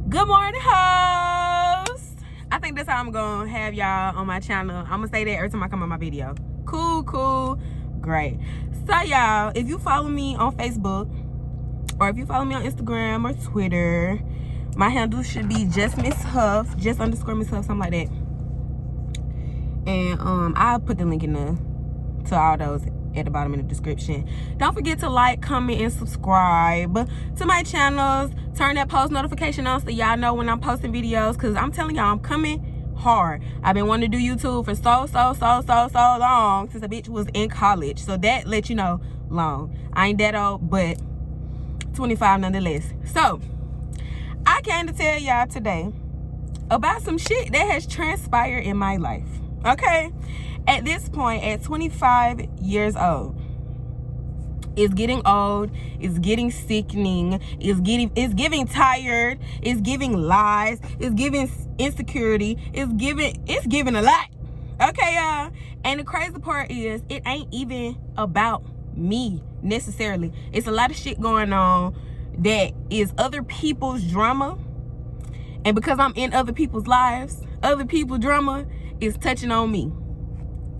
Good morning, host. I think that's how I'm gonna have y'all on my channel. I'm gonna say that every time I come on my video. Cool, great. So y'all, if you follow me on Facebook or if you follow me on Instagram or Twitter, my handle should be just Miss Huff, just underscore Miss Huff, something like that. And I'll put the link to all those at the bottom in the description. Don't forget to like, comment, and subscribe to my channels. Turn that post notification on so y'all know when I'm posting videos, because I'm telling y'all, I'm coming hard. I've been wanting to do YouTube for so long, since a bitch was in college. So that let you know, long. I ain't that old, but 25 nonetheless. So I came to tell y'all today about some shit that has transpired in my life. Okay, at this point, at 25 years old, it's getting old, it's getting sickening, it's giving tired, it's giving lies, it's giving insecurity, it's giving a lot. Okay, y'all. And the crazy part is, it ain't even about me necessarily. It's a lot of shit going on that is other people's drama, and because I'm in other people's lives, other people's drama is touching on me.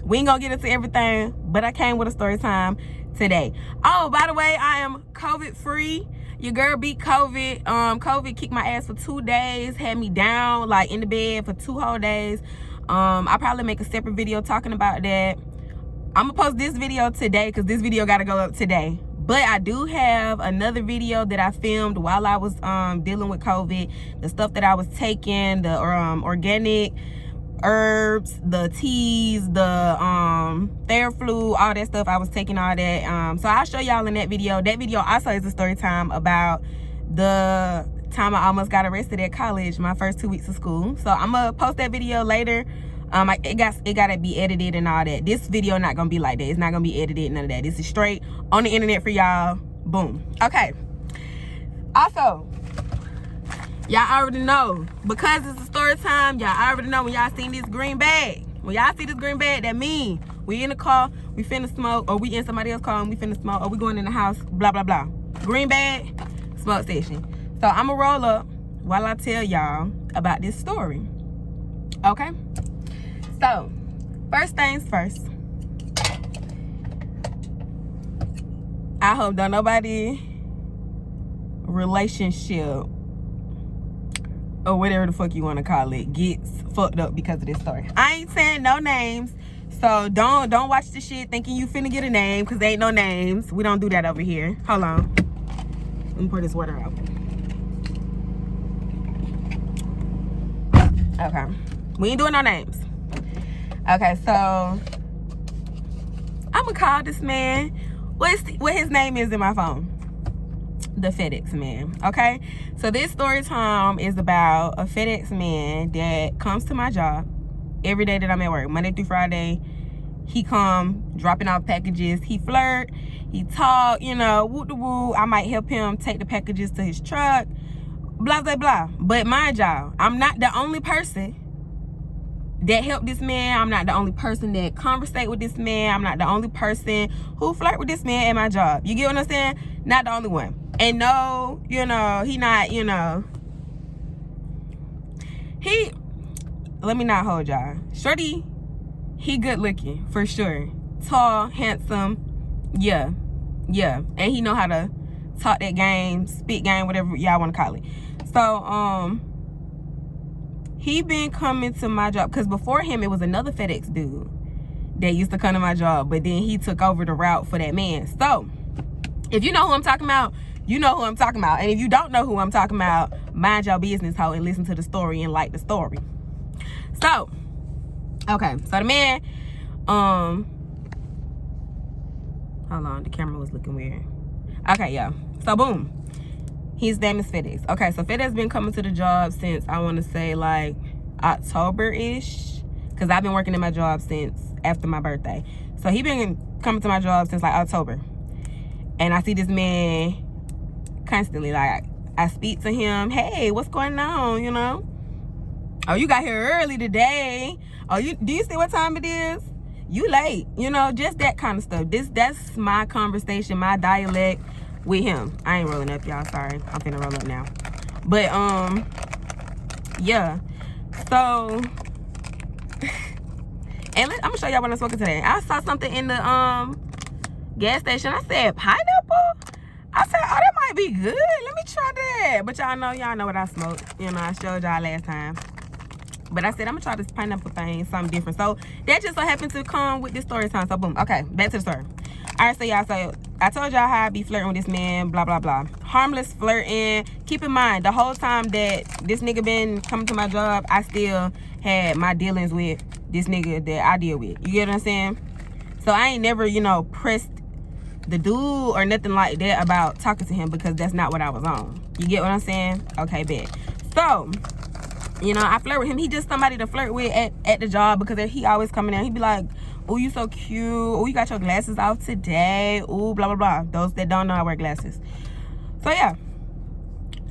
We ain't gonna get into everything, but I came with a story time today. Oh, by the way, I am COVID free. Your girl beat COVID. COVID kicked my ass for 2 days, had me down like in the bed for 2 whole days. I'll probably make a separate video talking about that. I'm gonna post this video today because this video gotta go up today. But I do have another video that I filmed while I was dealing with COVID. The stuff that I was taking, the organic herbs, the teas, the Theraflu, all that stuff. I was taking all that. So I'll show y'all in that video. That video also is a story time about the time I almost got arrested at college, my first 2 weeks of school. So I'm gonna post that video later. It gotta be edited and all that. This video not gonna be like that. It's not gonna be edited, none of that. This is straight on the internet for y'all. Boom. Okay. Also, y'all already know, because it's a story time, y'all already know when y'all seen this green bag. When y'all see this green bag, that mean we in the car, we finna smoke, or we in somebody else's car and we finna smoke, or we going in the house, blah, blah, blah. Green bag, smoke session. So I'm gonna roll up while I tell y'all about this story. Okay? So, first things first. I hope don't nobody relationship or whatever the fuck you want to call it gets fucked up because of this story. I ain't saying no names, so don't watch the shit thinking you finna get a name, because there ain't no names. We don't do that over here. Hold on, let me pour this water out. Okay, we ain't doing no names. Okay, so I'm gonna call this man what his name is in my phone. The FEDEX man. Okay, so this story time is about a FEDEX man that comes to my job every day that I'm at work, Monday through Friday. He come dropping off packages. He flirt, he talk, you know, woo-de-woo. I might help him take the packages to his truck, blah blah blah. But mind y'all, I'm not the only person that helped this man. I'm not the only person that conversate with this man. I'm not the only person who flirt with this man at my job. You get what I'm saying? Not the only one. And no, you know, he not, you know, let me not hold y'all. Shorty, he good looking for sure. Tall, handsome, yeah. And he know how to talk that game, spit game, whatever y'all want to call it. So, he been coming to my job, because before him, it was another FedEx dude that used to come to my job, but then he took over the route for that man. So, if you know who I'm talking about, you know who I'm talking about. And if you don't know who I'm talking about, mind your business, hoe, and listen to the story and like the story. So, okay. So the man, hold on, the camera was looking weird. Okay, yeah. So boom. His name is FedEx. Okay, so FedEx been coming to the job since, I want to say, like October-ish. Because I've been working in my job since after my birthday. So he been coming to my job since like October. And I see this man constantly. Like, I speak to him. Hey, what's going on, you know? Oh, you got here early today. Oh, do you see what time it is? You late. You know, just that kind of stuff. That's my conversation, my dialect with him. I ain't rolling up, y'all. Sorry. I'm finna roll up now. But, yeah. So, and I'm gonna show y'all what I'm smoking today. I saw something in the gas station. I said pineapple. I said, oh, that might be good. Let me try that. But y'all know what I smoked. You know, I showed y'all last time. But I said, I'm gonna try this pineapple thing, something different. So that just so happened to come with this story time. So boom. Okay, back to the story. All right, so y'all, so I told y'all how I be flirting with this man, blah, blah, blah. Harmless flirting. Keep in mind, the whole time that this nigga been coming to my job, I still had my dealings with this nigga that I deal with. You get what I'm saying? So I ain't never, you know, pressed the dude or nothing like that about talking to him, because that's not what I was on. You get what I'm saying? Okay, bet. So, you know, I flirt with him. He just somebody to flirt with at the job, because he always coming in. He be like, oh, you so cute. Oh, you got your glasses off today. Oh, blah, blah, blah. Those that don't know, I wear glasses. So, yeah.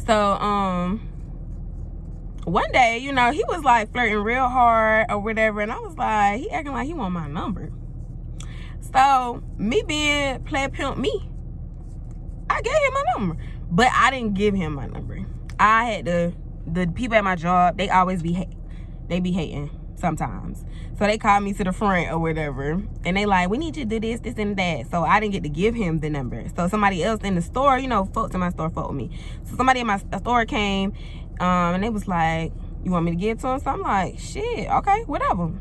So, one day, you know, he was like flirting real hard or whatever. And I was like, he acting like he want my number. So, me being player pimp me, I gave him my number. But I didn't give him my number. I had the people at my job, they always be hating sometimes. So they called me to the front or whatever. And they like, we need you to do this, this, and that. So I didn't get to give him the number. So somebody else in the store, you know, folks in my store fought with me. So somebody in my store came, and they was like, you want me to give it to him? So I'm like, shit, okay, whatever.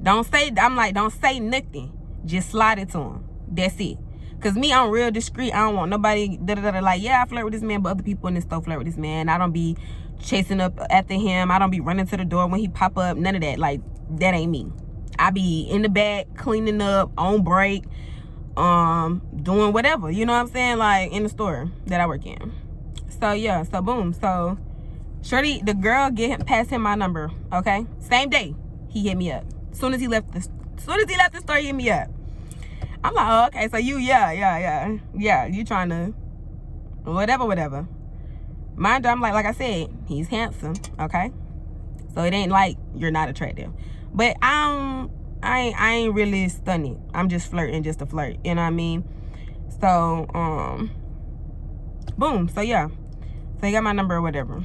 Don't say nothing. Just slide it to him. That's it. Cause me, I'm real discreet. I don't want nobody like, yeah, I flirt with this man, but other people in this store flirt with this man. I don't be chasing up after him. I don't be running to the door when he pop up. None of that. Like, that ain't me. I be in the back, cleaning up, on break, doing whatever. You know what I'm saying? Like, in the store that I work in. So yeah, so boom. So shorty, the girl passed him my number. Okay, same day he hit me up. Soon as he left the store, he hit me up. I'm like, oh, okay, so you, yeah, you trying to, whatever. Mind you, I'm like I said, he's handsome, okay? So it ain't like you're not attractive. But I ain't really stunning. I'm just flirting just to flirt, you know what I mean? So, boom, so yeah. So he got my number or whatever.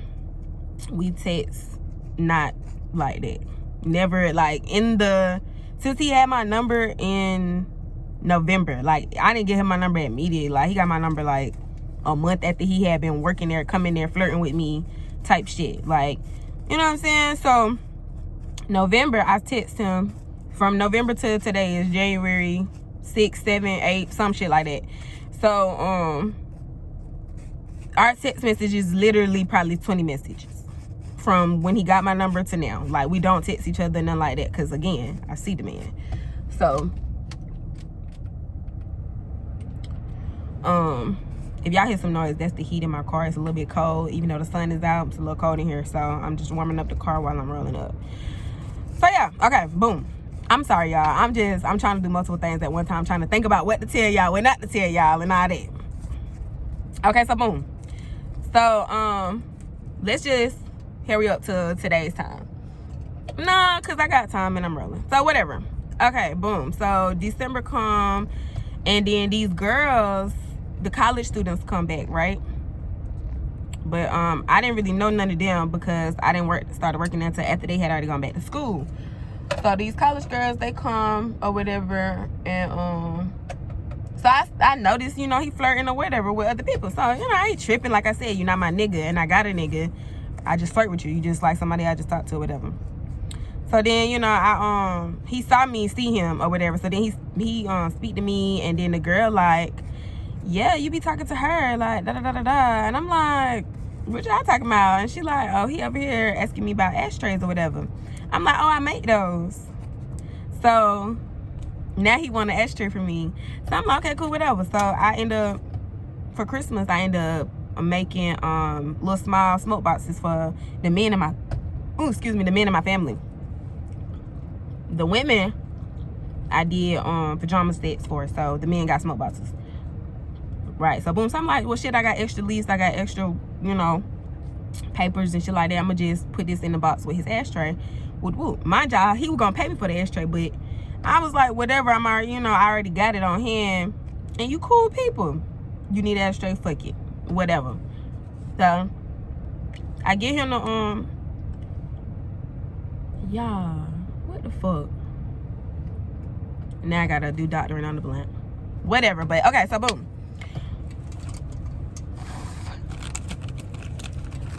We text, not like that. Never, like, since he had my number in November, like, I didn't get him my number immediately. Like, he got my number like a month after he had been working there, coming there, flirting with me type shit. Like, you know what I'm saying? So November, I text him. From November to today is January 6, 7, 8, some shit like that. So our text message is literally probably 20 messages from when he got my number to now. Like, we don't text each other, nothing like that, because again, I see the man. So if y'all hear some noise, that's the heat in my car. It's a little bit cold, even though the sun is out. It's a little cold in here, so I'm just warming up the car while I'm rolling up. So yeah, okay, boom. I'm sorry, y'all. I'm trying to do multiple things at one time, trying to think about what to tell y'all, what not to tell y'all, and all that. Okay, so boom. So let's just hurry up to today's time. Nah, cause I got time and I'm rolling. So whatever. Okay, boom. So December come, and then these girls, the college students, come back, right? But I didn't really know none of them because I didn't started working until after they had already gone back to school. So these college girls, they come or whatever, and so I noticed, you know, he flirting or whatever with other people. So, you know, I ain't tripping. Like I said, you're not my nigga, and I got a nigga. I just flirt with you. You just like somebody I just talked to or whatever. So then, you know, he saw me see him or whatever. So then he speak to me, and then the girl like, yeah, you be talking to her, like, da-da-da-da-da. And I'm like, what y'all talking about? And she like, oh, he over here asking me about ashtrays or whatever. I'm like, oh, I make those. So now he want an ashtray from me. So I'm like, okay, cool, whatever. So I end up, for Christmas, I end up making little small smoke boxes for the men in my, the men in my family. The women, I did pajama sets for, so the men got smoke boxes. Right, so boom, so I'm like, well, shit, I got extra leaves, I got extra, you know, papers and shit like that. I'm gonna just put this in the box with his ashtray. My job, he was gonna pay me for the ashtray, but I was like, whatever, I'm already, you know, I already got it on hand, and you cool people. You need an ashtray, fuck it, whatever. So I get him Y'all, what the fuck? Now I gotta do doctoring on the blunt. Whatever, but okay, so boom.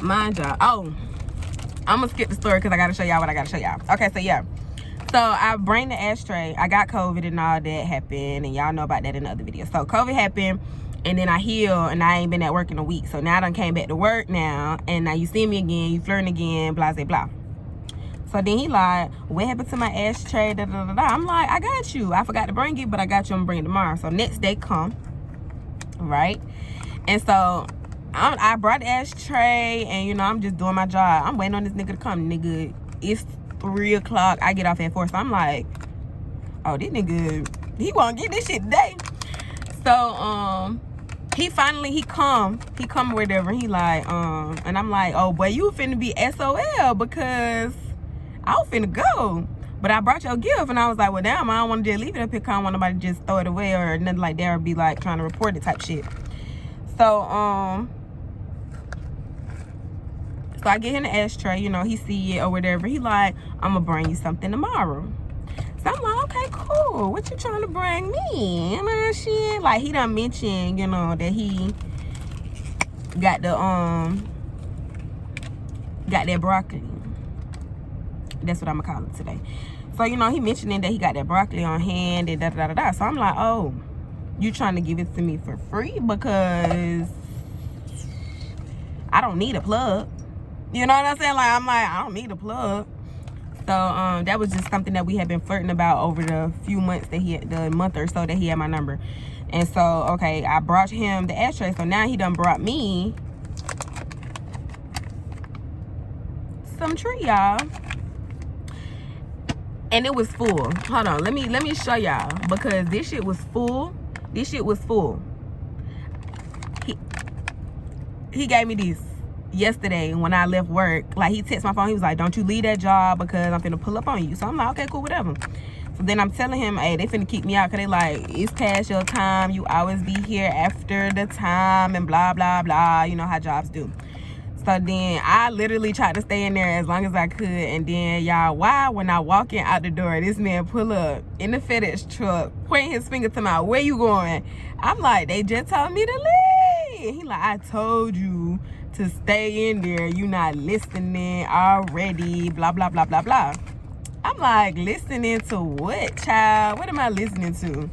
Mind y'all. Oh, I'm gonna skip the story because I gotta show y'all what I gotta show y'all. Okay, so yeah. So I bring the ashtray. I got COVID and all that happened, and y'all know about that in the other video. So COVID happened, and then I healed, and I ain't been at work in a week. So now I done came back to work now, and now you see me again, you flirting again, blah, blah, blah. So then he like, what happened to my ashtray, da, da, da, da. I'm like, I got you. I forgot to bring it, but I got you. I'm gonna bring it tomorrow. So next day come, right? And so I brought the ashtray, and you know, I'm just doing my job. I'm waiting on this nigga to come. Nigga, it's 3 o'clock. I get off at 4. So I'm like, oh, this nigga, he won't get this shit today. So he come or whatever. He like, and I'm like, oh boy, you finna be SOL because I was finna go. But I brought your gift, and I was like, well, damn, I don't want to just leave it up here. I don't want nobody to just throw it away or nothing like that, or be like trying to report it type shit. So so I get him the ashtray, you know, he see it or whatever. He like, I'm gonna bring you something tomorrow. So I'm like, okay, cool. What you trying to bring me? And shit. Like, he done mentioned, you know, that he got the got that broccoli. That's what I'm gonna call it today. So, you know, he mentioning that he got that broccoli on hand and da da da da. So I'm like, oh, you trying to give it to me for free because I don't need a plug. You know what I'm saying? Like, I'm like, I don't need a plug. So that was just something that we had been flirting about over the few months that the month or so that he had my number. And so, okay, I brought him the ashtray. So now he done brought me some tree, y'all. And it was full. Hold on, let me show y'all, because this shit was full. This shit was full. He gave me this yesterday when I left work. Like, he texted my phone. He was like, don't you leave that job because I'm finna pull up on you. So I'm like, okay, cool, whatever. So then I'm telling him, hey, they finna kick me out because they like, it's past your time. You always be here after the time and blah, blah, blah. You know how jobs do. So then I literally tried to stay in there as long as I could. And then, y'all, why when I walk in out the door, this man pull up in the FedEx truck, pointing his finger to my, where you going? I'm like, they just told me to leave. He like, I told you to stay in there. You not listening already, blah, blah, blah, blah, blah. I'm like, listening to what, child? What am I listening to?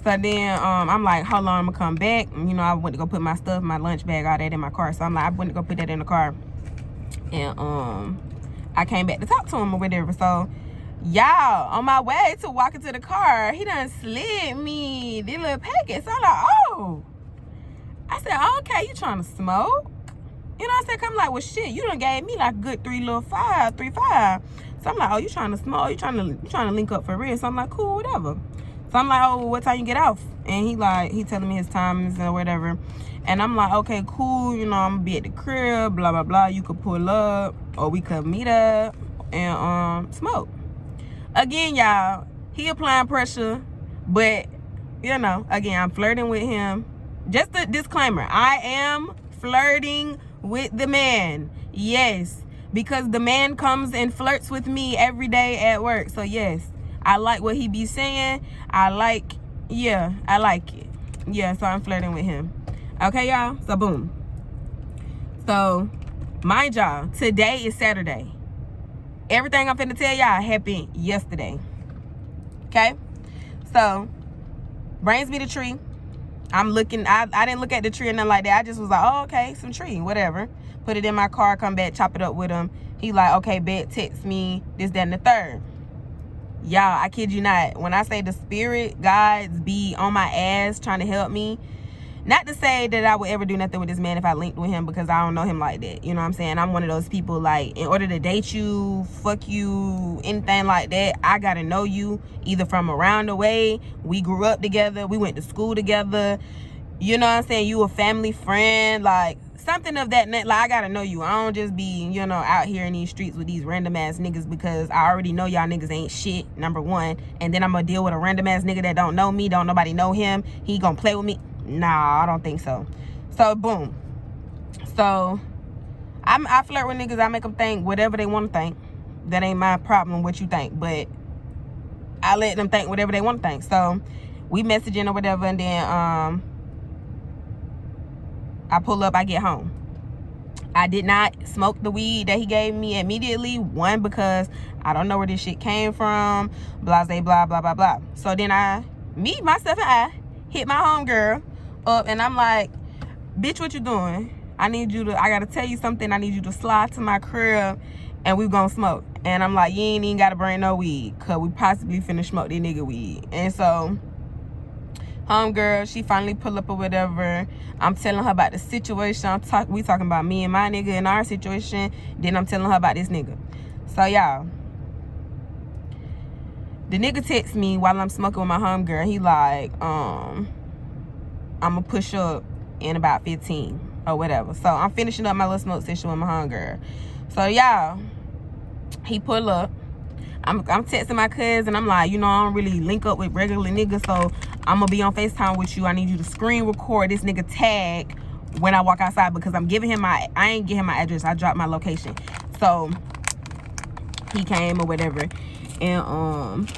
So then I'm like, hold on, I'm gonna come back. You know, I went to go put my stuff, my lunch bag, all that in my car. So I'm like, I went to go put that in the car. And I came back to talk to him or whatever. So y'all, on my way to walking to the car, he done slid me this little packet. So I'm like, oh. I said, oh, okay, you trying to smoke? You know what I'm saying? I'm like, well, shit, you done gave me like a good 3 5. So I'm like, oh, you trying to smoke? You trying to link up for real? So I'm like, cool, whatever. So I'm like, oh, what time you get off? And he telling me his times or whatever. And I'm like, okay, cool. You know, I'm gonna be at the crib, blah, blah, blah. You could pull up or we could meet up and smoke. Again, y'all, he applying pressure, but, you know, again, I'm flirting with him. Just a disclaimer, I am flirting with the man. Yes, because the man comes and flirts with me every day at work. So, yes. I like what he be saying. I like it. Yeah, so I'm flirting with him. Okay, y'all? So, boom. So, mind y'all, today is Saturday. Everything I'm finna tell y'all happened yesterday. Okay? So, brings me the tree. I'm looking. I didn't look at the tree or nothing like that. I just was like, oh, okay, some tree, whatever. Put it in my car, come back, chop it up with him. He like, okay, bet, text me, this, that, and the third. Y'all, I kid you not, when I say the spirit guides be on my ass trying to help me, not to say that I would ever do nothing with this man if I linked with him, because I don't know him like that. You know what I'm saying? I'm one of those people, like, in order to date you, fuck you, anything like that, I gotta know you either from around the way. We grew up together, we went to school together. You know what I'm saying? You a family friend, like something of that. Like, I gotta know you. I don't just be, you know, out here in these streets with these random ass niggas, because I already know y'all niggas ain't shit, number one. And then I'm gonna deal with a random ass nigga that don't know me, don't nobody know him. He gonna play with me? Nah, I don't think so. So, boom. So, I flirt with niggas. I make them think whatever they want to think. That ain't my problem what you think, but I let them think whatever they want to think. So we messaging or whatever, and then I pull up, I get home. I did not smoke the weed that he gave me immediately. One, because I don't know where this shit came from. Blah, blah, blah, blah, blah. So then myself and I hit my homegirl up, and I'm like, bitch, what you doing? I gotta tell you something. I need you to slide to my crib, and we gonna smoke. And I'm like, you ain't even gotta bring no weed, cause we possibly finna smoke this nigga weed. And so homegirl, she finally pull up or whatever. I'm telling her about the situation. We talking about me and my nigga and our situation. Then I'm telling her about this nigga. So y'all, the nigga texts me while I'm smoking with my homegirl. He like, I'ma push up in about 15 or whatever. So I'm finishing up my little smoke session with my homegirl. So y'all, he pull up. I'm texting my cousin. I'm like, I don't really link up with regular niggas, so I'm gonna be on FaceTime with you. I need you to screen record this nigga tag when I walk outside, because I'm giving him I ain't give him my address. I dropped my location. So he came or whatever, and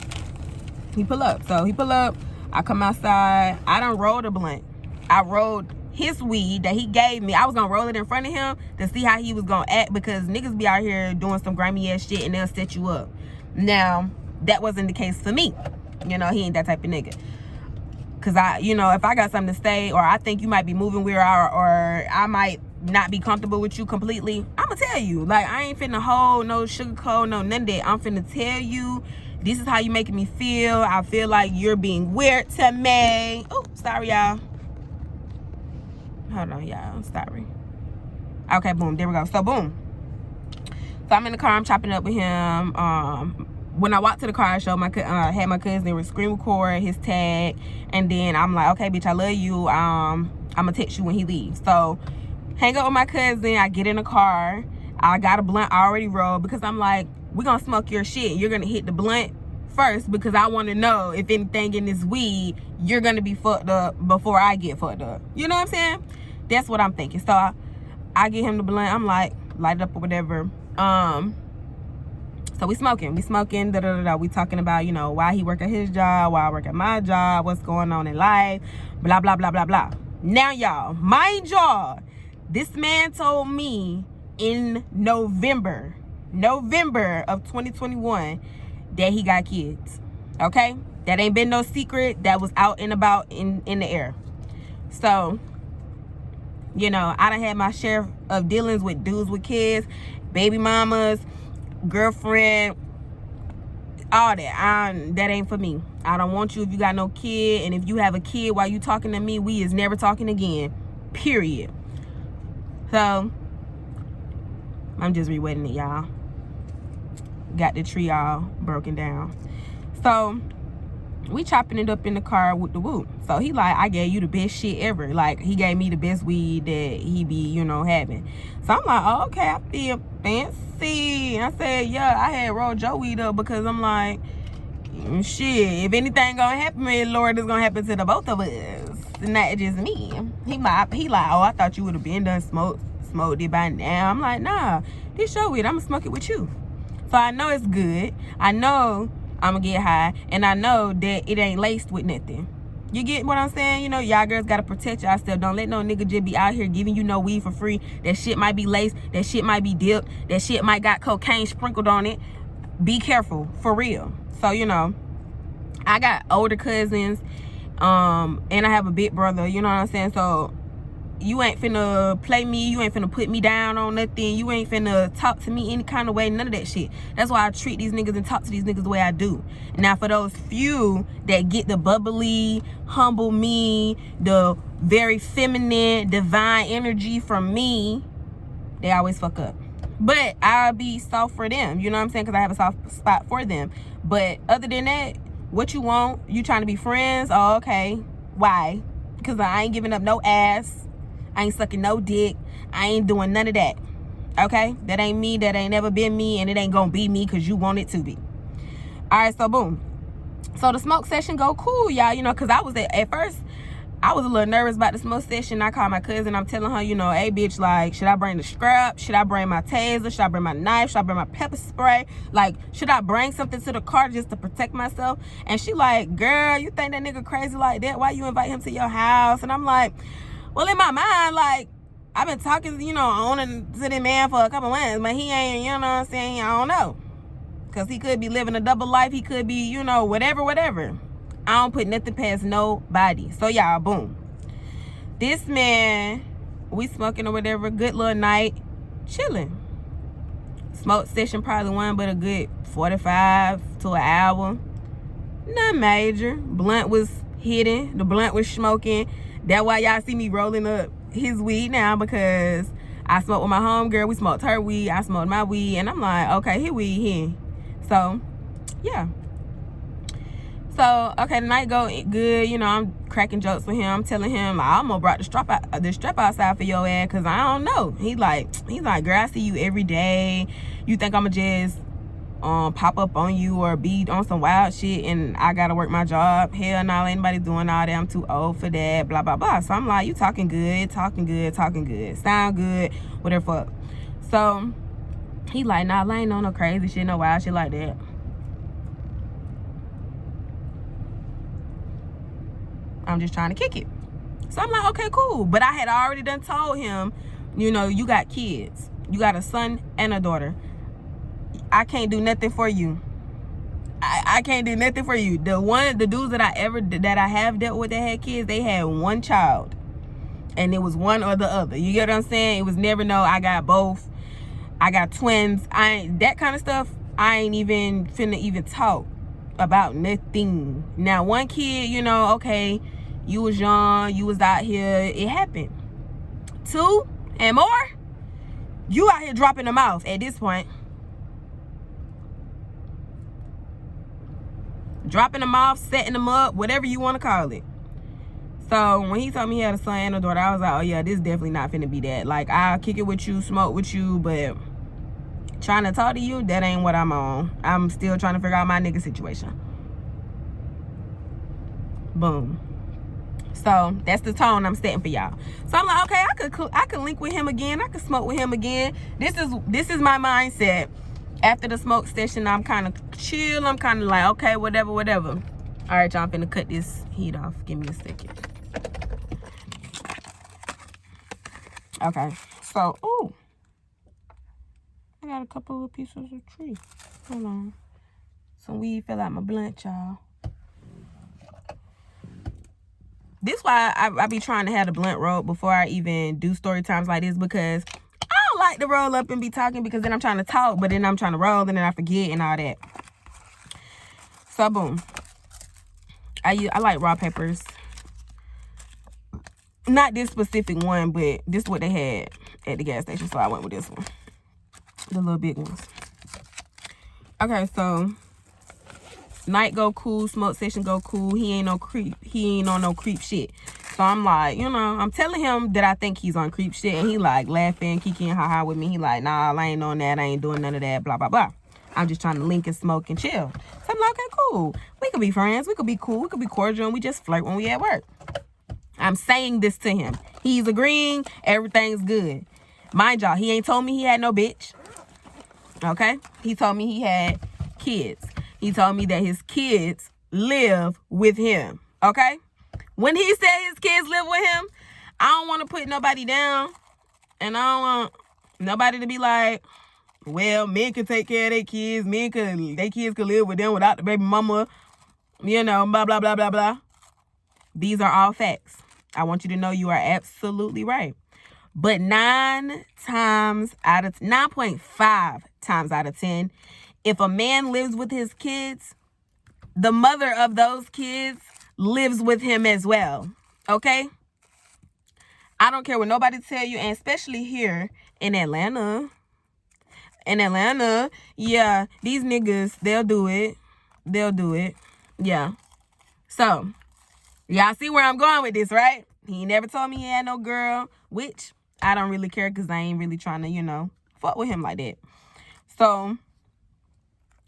he pull up. So he pull up. I come outside. I done rolled a blunt. I rolled his weed that he gave me. I was gonna roll it in front of him to see how he was gonna act, because niggas be out here doing some grimy ass shit and they'll set you up. Now, that wasn't the case for me. He ain't that type of nigga. Cause if I got something to say, or I think you might be moving weird, or I might not be comfortable with you completely, I'ma tell you. Like, I ain't finna hold no sugarcoat, no none of that. I'm finna tell you, this is how you making me feel. I feel like you're being weird to me. Oh, sorry, y'all. Hold on, y'all. Sorry. Okay, boom. There we go. So, boom. So I'm in the car, I'm chopping up with him. When I walked to the car, I had my cousin screen record his tag, and then I'm like, okay, bitch, I love you. I'm gonna text you when he leaves. So hang up with my cousin. I get in the car. I got a blunt already rolled, because I'm like, we're gonna smoke your shit. You're gonna hit the blunt first, because I want to know if anything in this weed, you're gonna be fucked up before I get fucked up. You know what I'm saying? That's what I'm thinking. So I get him the blunt. I'm like, light it up or whatever. So we smoking, we talking about, why he work at his job, why I work at my job, what's going on in life, blah, blah, blah, blah, blah. Now, y'all, mind y'all, this man told me in November of 2021 that he got kids. Okay? That ain't been no secret. That was out and about in the air. So, I done had my share of dealings with dudes with kids, baby mamas, girlfriend, all that. That ain't for me. I don't want you if you got no kid, and if you have a kid while you talking to me, we is never talking again. Period. So I'm just rewetting it, y'all. Got the tree all broken down. So we chopping it up in the car with the whoop. So he like, I gave you the best shit ever. Like, he gave me the best weed that he be, having. So I'm like, oh, okay, I feel fancy. And I said, yeah, I had rolled your weed up, because I'm like, shit, if anything gonna happen, Lord, it's gonna happen to the both of us, not just me. He like, oh, I thought you would have been done smoked it by now. I'm like, nah, this your weed. I'm gonna smoke it with you. So I know it's good. I know I'm gonna get high, and I know that it ain't laced with nothing. You get what I'm saying? Y'all girls gotta protect yourself. Don't let no nigga just be out here giving you no weed for free. That shit might be laced. That shit might be dipped. That shit might got cocaine sprinkled on it. Be careful, for real. So, I got older cousins, and I have a big brother, you know what I'm saying? So you ain't finna play me. You ain't finna put me down on nothing. You ain't finna talk to me any kind of way. None of that shit. That's why I treat these niggas and talk to these niggas the way I do. Now, for those few that get the bubbly, humble me, the very feminine, divine energy from me, they always fuck up. But I'll be soft for them. You know what I'm saying? Because I have a soft spot for them. But other than that, what you want? You trying to be friends? Oh, okay. Why? Because I ain't giving up no ass. I ain't sucking no dick. I ain't doing none of that. Okay? That ain't me. That ain't never been me. And it ain't gonna be me because you want it to be. Alright, so boom. So the smoke session go cool, y'all. Because I was at first, I was a little nervous about the smoke session. I called my cousin. I'm telling her, you know, hey, bitch, like, should I bring the scrap? Should I bring my taser? Should I bring my knife? Should I bring my pepper spray? Like, should I bring something to the car just to protect myself? And she like, girl, you think that nigga crazy like that? Why you invite him to your house? And I'm like, well, in my mind, like, I've been talking, you know, on to the man for a couple months, but he ain't, you know what I'm saying? I don't know. Because he could be living a double life. He could be, you know, whatever. I don't put nothing past nobody. So, y'all, boom. This man, we smoking or whatever, good little night, chilling. Smoke session probably went but a good 45 to an hour. Not major. Blunt was hitting. The blunt was smoking. That's why y'all see me rolling up his weed now, because I smoked with my homegirl. We smoked her weed. I smoked my weed. And I'm like, okay, his weed here. So, yeah. So, okay, the night go good. You know, I'm cracking jokes with him. I'm telling him I almost brought the strap outside for your ass, because I don't know. He's like, girl, I see you every day. You think I'ma just pop up on you or be on some wild shit and I gotta work my job? Hell no, ain't nobody doing all that. I'm too old for that, blah, blah, blah. So I'm like, you talking good, sound good, whatever fuck. So he like, nah, I ain't on no crazy shit, no wild shit like that. I'm just trying to kick it. So I'm like, okay, cool. But I had already done told him, you know, you got kids. You got a son and a daughter. I can't do nothing for you. I can't do nothing for you. The dudes that I have dealt with that had kids, they had one child. And it was one or the other. You get what I'm saying? It was never no, I got both. I got twins. That kind of stuff, I ain't even finna even talk about nothing. Now, one kid, you know, okay, you was young, you was out here, it happened. Two and more, you out here dropping them off at this point. Dropping them off, setting them up, whatever you want to call it. So when he told me he had a son and a daughter, I was like, oh yeah, this definitely not finna be that. Like, I'll kick it with you, smoke with you, but trying to talk to you, that ain't what I'm on. I'm still trying to figure out my nigga situation. Boom. So that's the tone I'm setting for y'all. So I'm like, okay, I could link with him again. I could smoke with him again. This is my mindset. After the smoke session, I'm kind of chill. I'm kind of like, okay, whatever. All right, y'all, I'm finna cut this heat off. Give me a second. Okay, so, ooh. I got a couple of pieces of tree. Hold on. Some weed fell out my blunt, y'all. This why I be trying to have the blunt roll before I even do story times like this, because I don't like to roll up and be talking, because then I'm trying to talk, but then I'm trying to roll and then I forget and all that. So, boom. I like raw peppers. Not this specific one, but this is what they had at the gas station, so I went with this one. The little big ones. Okay, so night go cool, smoke session go cool. He ain't no creep. He ain't on no creep shit. So I'm like, you know, I'm telling him that I think he's on creep shit, and he like laughing, kiki and ha-ha with me. He like, nah, I ain't on that. I ain't doing none of that, blah, blah, blah. I'm just trying to link and smoke and chill. So I'm like, okay, cool. We could be friends. We could be cool. We could be cordial, and we just flirt when we at work. I'm saying this to him. He's agreeing. Everything's good. Mind y'all, he ain't told me he had no bitch. Okay? He told me he had kids. He told me that his kids live with him. Okay? When he said his kids live with him, I don't want to put nobody down. And I don't want nobody to be like, well, men can take care of their kids. Their kids could live with them without the baby mama. You know, blah, blah, blah, blah, blah. These are all facts. I want you to know you are absolutely right. But 9.5 times out of 10, if a man lives with his kids, the mother of those kids lives with him as well. Okay? I don't care what nobody tell you, and especially here in Atlanta. Yeah, these niggas, they'll do it. Yeah. So, y'all see where I'm going with this, right? He never told me he had no girl, which I don't really care, because I ain't really trying to, you know, fuck with him like that. So,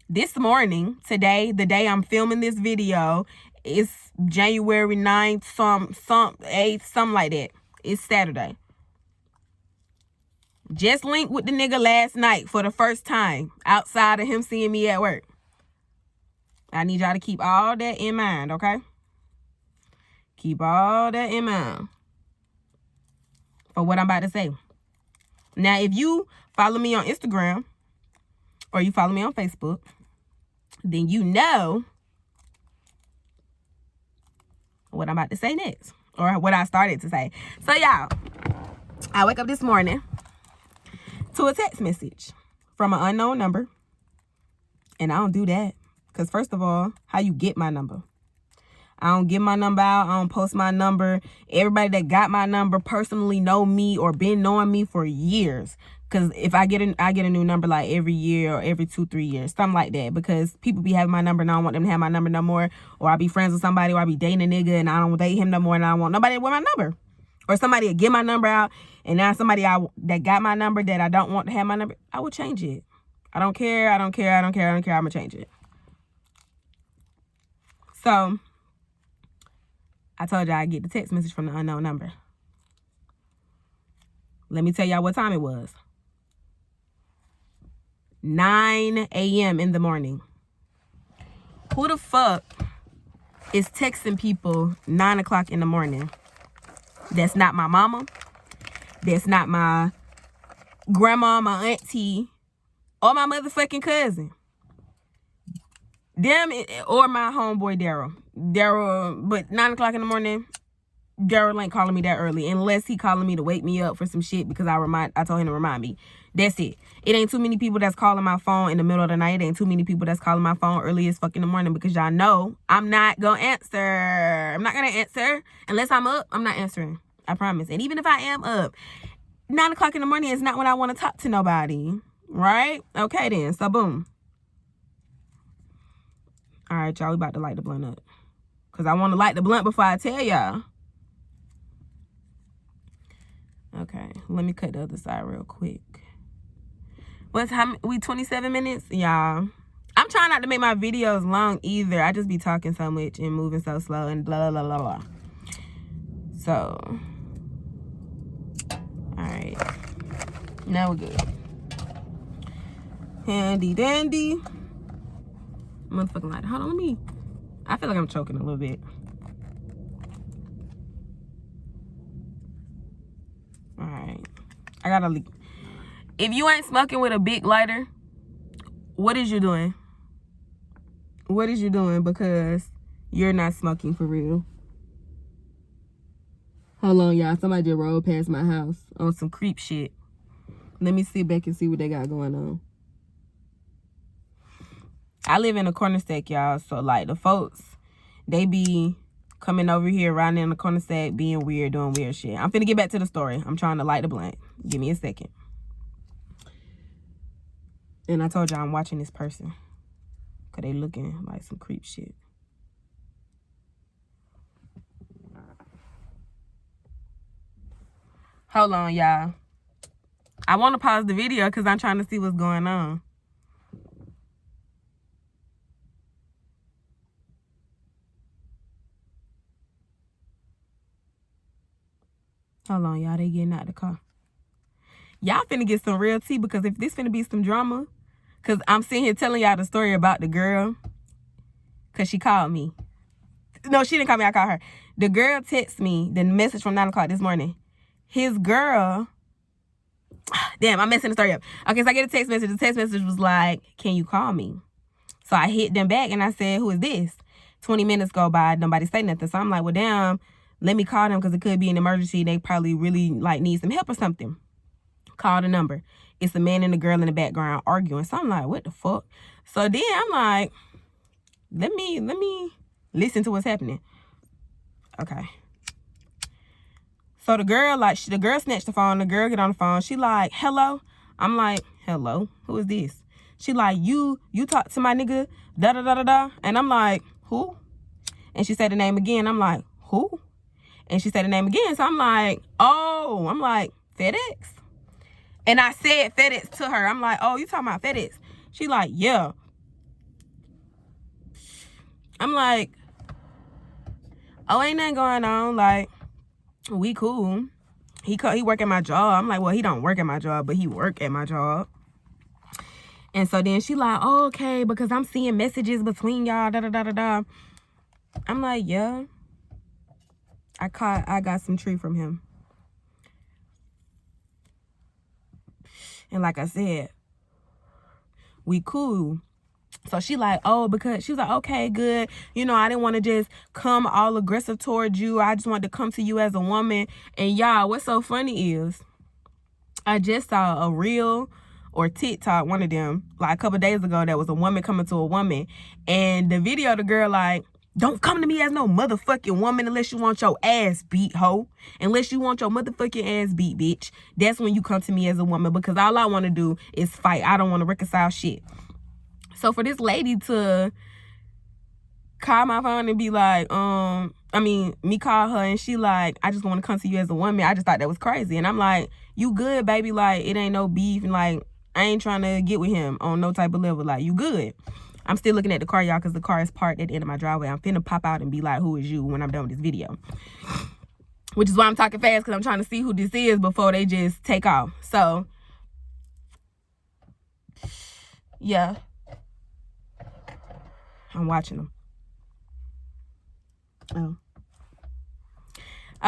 this morning, today, the day I'm filming this video, It's January 9th, some 8th, something like that. It's Saturday. Just linked with the nigga last night for the first time outside of him seeing me at work. I need y'all to keep all that in mind, okay? Keep all that in mind for what I'm about to say. Now, if you follow me on Instagram or you follow me on Facebook, then you know what I'm about to say next, or what I started to say. So, y'all, I wake up this morning to a text message from an unknown number. And I don't do that. Because first of all, how you get my number? I don't give my number out. I don't post my number. Everybody that got my number personally know me or been knowing me for years. Because if I get a new number like every year or every 2-3 years, something like that. Because people be having my number and I don't want them to have my number no more. Or I be friends with somebody, or I be dating a nigga and I don't date him no more and I don't want nobody with my number. Or somebody will get my number out and now somebody that got my number that I don't want to have my number, I will change it. I don't care. I'm going to change it. So, I told y'all I get the text message from the unknown number. Let me tell y'all what time it was. 9 a.m. in the morning. Who the fuck is texting people 9 o'clock in the morning? That's not my mama. That's not my grandma, my auntie, or my motherfucking cousin. Them or my homeboy Daryl, but 9 o'clock in the morning, Daryl ain't calling me that early unless he calling me to wake me up for some shit because I told him to remind me. That's it. It ain't too many people that's calling my phone in the middle of the night. It ain't too many people that's calling my phone early as fuck in the morning because y'all know I'm not gonna answer. I'm not gonna answer unless I'm up. I'm not answering. I promise. And even if I am up, 9 o'clock in the morning is not when I want to talk to nobody. Right? Okay then. So boom. All right, y'all, we about to light the blunt up. Because I want to light the blunt before I tell y'all. Okay, let me cut the other side real quick. We 27 minutes? Y'all, I'm trying not to make my videos long either. I just be talking so much and moving so slow and blah, blah, blah, blah. So, all right. Now we're good. Handy dandy. Motherfucking lighter. Hold on, I feel like I'm choking a little bit. Alright. I gotta leave. If you ain't smoking with a big lighter, what is you doing? What is you doing? Because you're not smoking for real. Hold on, y'all. Somebody just rolled past my house on some creep shit. Let me sit back and see what they got going on. I live in a corner stack, y'all. So, like, the folks, they be coming over here, riding in the corner stack, being weird, doing weird shit. I'm finna get back to the story. I'm trying to light the blunt. Give me a second. And I told y'all I'm watching this person. Because they looking like some creep shit. Hold on, y'all. I want to pause the video because I'm trying to see what's going on. Hold on, y'all. They getting out the car. Y'all finna get some real tea because if this finna be some drama, because I'm sitting here telling y'all the story about the girl because she called me. No, she didn't call me. I called her. The girl texted me the message from 9 o'clock this morning. His girl... Damn, I'm messing the story up. Okay, so I get a text message. The text message was like, can you call me? So I hit them back and I said, who is this? 20 minutes go by. Nobody say nothing. So I'm like, well, damn, let me call them because it could be an emergency. They probably really like need some help or something. Call the number. It's a man and a girl in the background arguing. So I'm like, what the fuck? So then I'm like, let me listen to what's happening. Okay. So the girl, the girl snatched the phone. The girl get on the phone. She like, hello? I'm like, hello? Who is this? She like, you talk to my nigga, da-da-da-da-da. And I'm like, who? And she said the name again. I'm like, who? And she said the name again. So I'm like, oh. I'm like, FedEx? And I said FedEx to her. I'm like, oh, you talking about FedEx? She like, yeah. I'm like, oh, ain't nothing going on. Like, we cool. He work at my job. I'm like, well, he don't work at my job, but he work at my job. And so then she like, oh, okay, because I'm seeing messages between y'all, da-da-da-da-da. I'm like, yeah. I got some tree from him. And like I said, we cool. So she like, oh, because she was like, okay, good. You know, I didn't want to just come all aggressive towards you. I just wanted to come to you as a woman. And y'all, what's so funny is I just saw a reel or TikTok, one of them, like a couple days ago, that was a woman coming to a woman. And the video, the girl like, don't come to me as no motherfucking woman unless you want your ass beat, hoe. Unless you want your motherfucking ass beat, bitch. That's when you come to me as a woman, because all I want to do is fight. I don't want to reconcile shit. So for this lady to call my phone and be like, me call her and she like, I just want to come to you as a woman. I just thought that was crazy. And I'm like, you good, baby? Like, it ain't no beef. And like, I ain't trying to get with him on no type of level. Like, you good? I'm still looking at the car, y'all, because the car is parked at the end of my driveway. I'm finna pop out and be like, who is you, when I'm done with this video. Which is why I'm talking fast, because I'm trying to see who this is before they just take off. So, yeah. I'm watching them. Oh.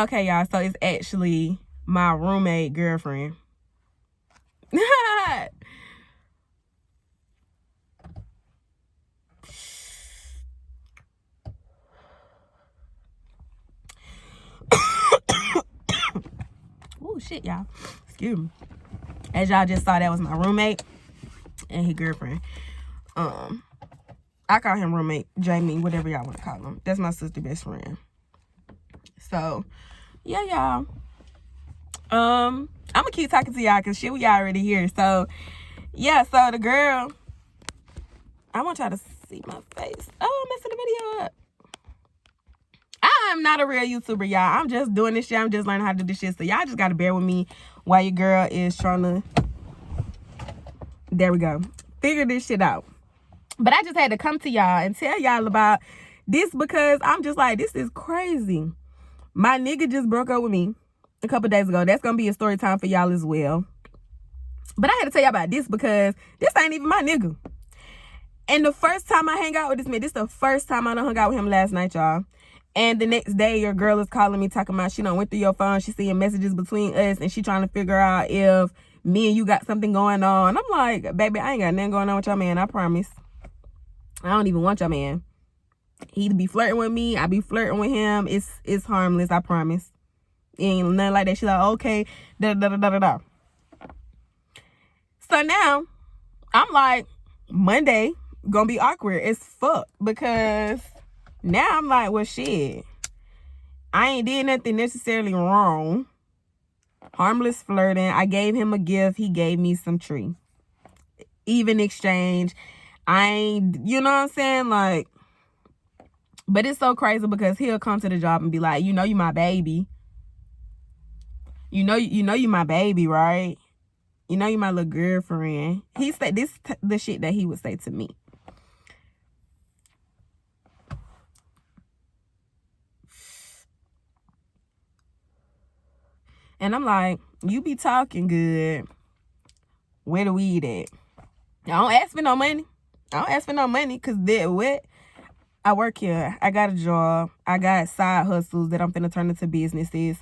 Okay, y'all. So, it's actually my roommate girlfriend. Oh, shit, y'all. Excuse me. As y'all just saw, that was my roommate and his girlfriend. I call him roommate, Jamie, whatever y'all want to call him. That's my sister's best friend. So, yeah, y'all. I'm gonna keep talking to y'all because shit, we already here. So, yeah, so the girl, I want y'all to see my face. Oh, I'm messing the video up. I'm not a real YouTuber, y'all. I'm just doing this shit. I'm just learning how to do this shit. So, y'all just gotta bear with me while your girl is trying to, there we go, figure this shit out. But I just had to come to y'all and tell y'all about this because I'm just like, this is crazy. My nigga just broke up with me a couple days ago. That's gonna be a story time for y'all as well. But I had to tell y'all about this because this ain't even my nigga. And the first time I hang out with this man, this the first time I done hung out with him last night, y'all. And the next day, your girl is calling me talking about she done went through your phone. She seeing messages between us and she trying to figure out if me and you got something going on. I'm like, baby, I ain't got nothing going on with your man, I promise. I don't even want your man. He be flirting with me. I be flirting with him. It's harmless, I promise. Ain't nothing like that. She's like, okay, da-da-da-da-da-da. So now, I'm like, Monday gonna be awkward as fuck because now I'm like, well, shit. I ain't did nothing necessarily wrong. Harmless flirting. I gave him a gift. He gave me some tree. Even exchange. I ain't, you know what I'm saying? Like, but it's so crazy because he'll come to the job and be like, you know you my baby. You know you my baby, right? You know you my little girlfriend. He said this the shit that he would say to me. And I'm like, you be talking good. Where the weed at? I don't ask for no money. I don't ask for no money because what? I work here. I got a job. I got side hustles that I'm finna turn into businesses.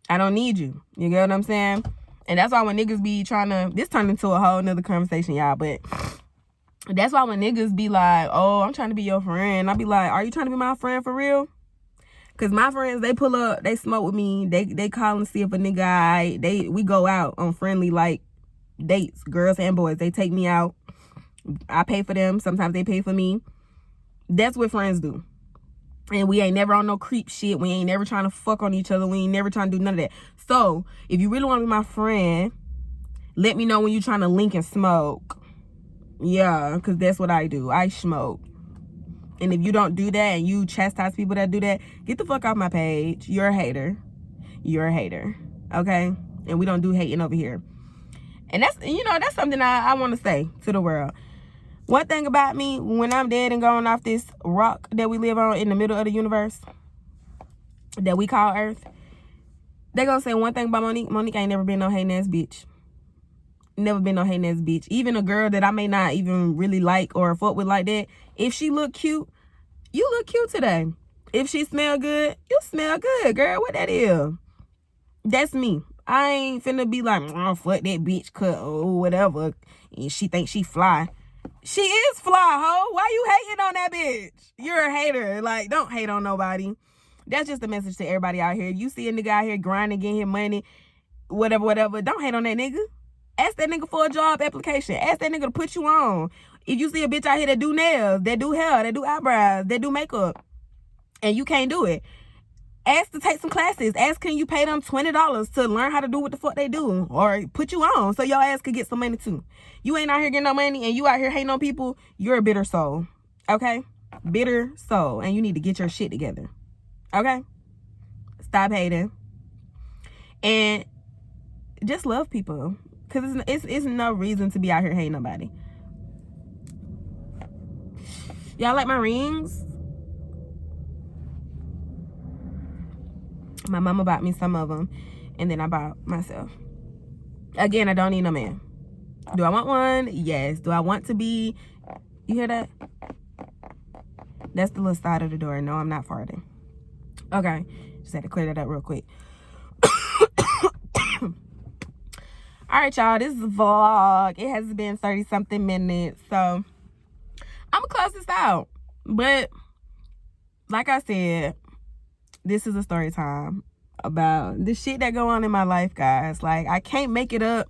I don't need you. You get what I'm saying? And that's why when niggas be trying to, this turned into a whole nother conversation, y'all, but that's why when niggas be like, oh, I'm trying to be your friend, I be like, are you trying to be my friend for real? Because my friends, they pull up, they smoke with me, they call and see if a nigga, we go out on friendly, like, dates, girls and boys. They take me out. I pay for them. Sometimes they pay for me. That's what friends do. And we ain't never on no creep shit. We ain't never trying to fuck on each other. We ain't never trying to do none of that. So, if you really want to be my friend, let me know when you trying to link and smoke. Yeah, because that's what I do. I smoke. And if you don't do that and you chastise people that do that, get the fuck off my page. You're a hater. You're a hater. Okay? And we don't do hating over here. And that's, that's something I want to say to the world. One thing about me, when I'm dead and gone off this rock that we live on in the middle of the universe, that we call Earth, they gonna say one thing about Monique. Monique ain't never been no hating ass bitch. Never been no hating ass bitch. Even a girl that I may not even really like or fuck with like that, if she look cute, you look cute today. If she smell good, you smell good, girl. What that is? That's me. I ain't finna be like, oh, fuck that bitch, cut or whatever. And she thinks she fly. She is fly, ho. Why you hating on that bitch? You're a hater. Like, don't hate on nobody. That's just a message to everybody out here. You see a nigga out here grinding, getting his money, whatever. Don't hate on that nigga. Ask that nigga for a job application. Ask that nigga to put you on. If you see a bitch out here that do nails, that do hair, that do eyebrows, that do makeup, and you can't do it, ask to take some classes. Ask, can you pay them $20 to learn how to do what the fuck they do, or put you on so your ass could get some money too. You ain't out here getting no money and you out here hating on people. You're a bitter soul. Okay? Bitter soul. And you need to get your shit together. Okay? Stop hating. And just love people. Because it's no reason to be out here hating nobody. Y'all like my rings? My mama bought me some of them. And then I bought myself. Again, I don't need no man. Do I want one? Yes. Do I want to be? You hear that? That's the little side of the door. No, I'm not farting. Okay. Just had to clear that up real quick. All right, y'all. This is a vlog. It has been 30-something minutes. So, I'm going to close this out. But, like I said, this is a story time about the shit that go on in my life, guys. Like, I can't make it up.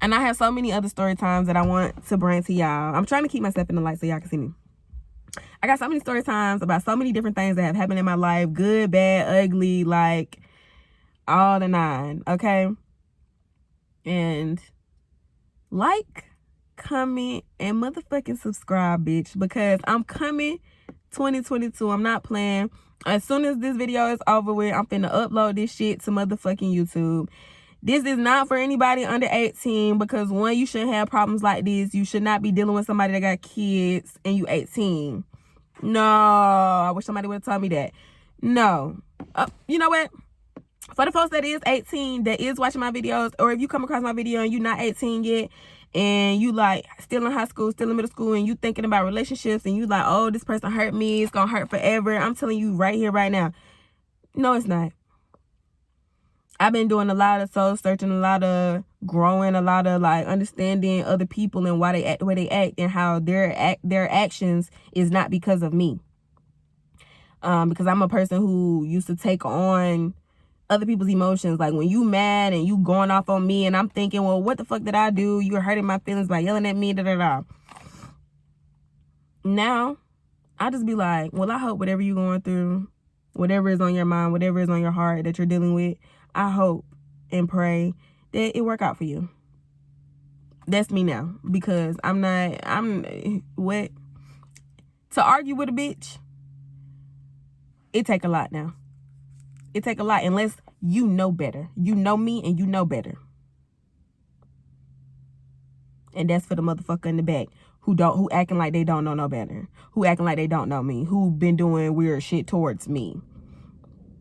And I have so many other story times that I want to bring to y'all. I'm trying to keep myself in the light so y'all can see me. I got so many story times about so many different things that have happened in my life. Good, bad, ugly, like all the nine. Okay? And like, comment, and motherfucking subscribe, bitch. Because I'm coming 2022. I'm not playing. As soon as this video is over with, I'm finna upload this shit to motherfucking YouTube. This is not for anybody under 18 because, one, you shouldn't have problems like this. You should not be dealing with somebody that got kids and you 18. No, I wish somebody would have told me that. No. You know what? For the folks that is 18, that is watching my videos, or if you come across my video and you're not 18 yet, and you like still in high school, still in middle school, and you thinking about relationships, and you like, oh, this person hurt me, it's gonna hurt forever. I'm telling you right here, right now. No, it's not. I've been doing a lot of soul searching, a lot of growing, a lot of like understanding other people and why they act the way they act, and how their actions is not because of me. Because I'm a person who used to take on other people's emotions. Like when you mad and you going off on me, and I'm thinking, well, what the fuck did I do? You're hurting my feelings by yelling at me, Now, I just be like, well, I hope whatever you're going through, whatever is on your mind, whatever is on your heart that you're dealing with, I hope and pray that it work out for you. That's me now. Because what? To argue with a bitch, it take a lot now. It take a lot unless you know better. You know me and you know better. And that's for the motherfucker in the back who acting like they don't know no better. Who acting like they don't know me. Who been doing weird shit towards me.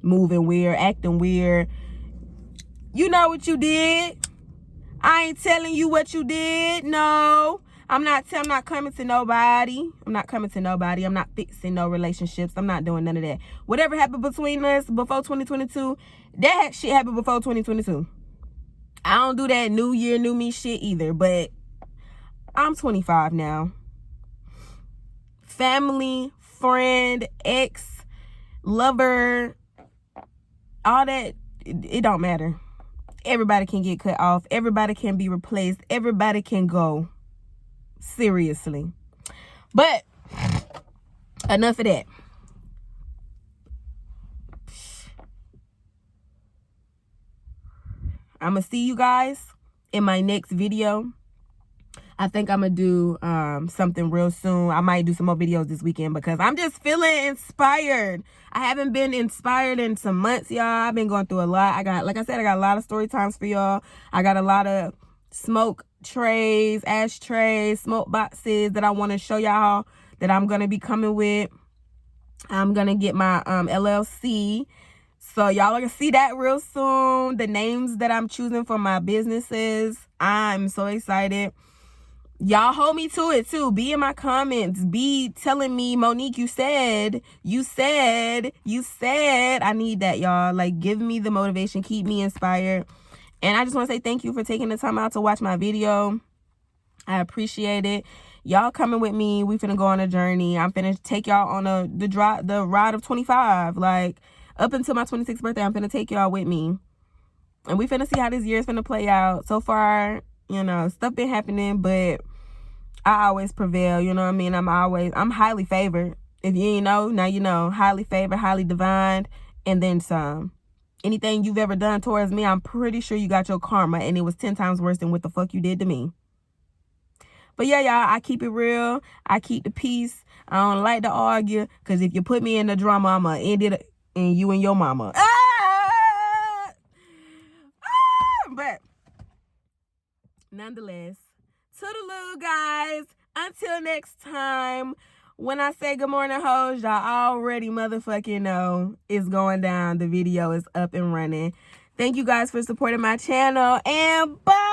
Moving weird, acting weird. You know what you did. I ain't telling you what you did. No. I'm not coming to nobody. I'm not coming to nobody. I'm not fixing no relationships. I'm not doing none of that. Whatever happened between us before 2022, that shit happened before 2022. I don't do that new year, new me shit either. But I'm 25 now. Family, friend, ex, lover, all that, it don't matter. Everybody can get cut off. Everybody can be replaced. Everybody can go. Seriously. But enough of that. I'm going to see you guys in my next video. I think I'm going to do something real soon. I might do some more videos this weekend because I'm just feeling inspired. I haven't been inspired in some months, y'all. I've been going through a lot. Like I said, I got a lot of story times for y'all. I got a lot of smoke trays, ashtrays, smoke boxes that I want to show y'all that I'm going to be coming with. I'm going to get my LLC So y'all are gonna see that real soon. The names that I'm choosing for my businesses. I'm so excited. Y'all hold me to it too. Be in my comments. Be telling me, Monique, you said. I need that, y'all. Like, give me the motivation. Keep me inspired. And I just want to say thank you for taking the time out to watch my video. I appreciate it. Y'all coming with me. We finna go on a journey. I'm finna take y'all on the ride of 25. Like, up until my 26th birthday, I'm finna take y'all with me. And we finna see how this year is finna play out. So far, you know, stuff been happening, but I always prevail. You know what I mean? I'm highly favored. If you ain't know, now you know. Highly favored, highly divine, and then some. Anything you've ever done towards me, I'm pretty sure you got your karma, and it was 10 times worse than what the fuck you did to me. But yeah, y'all, I keep it real. I keep the peace. I don't like to argue, because if you put me in the drama, I'm going to end it in you and your mama. But nonetheless, toodaloo, guys. Until next time. When I say good morning, hoes, y'all already motherfucking know it's going down. The video is up and running. Thank you guys for supporting my channel, and bye.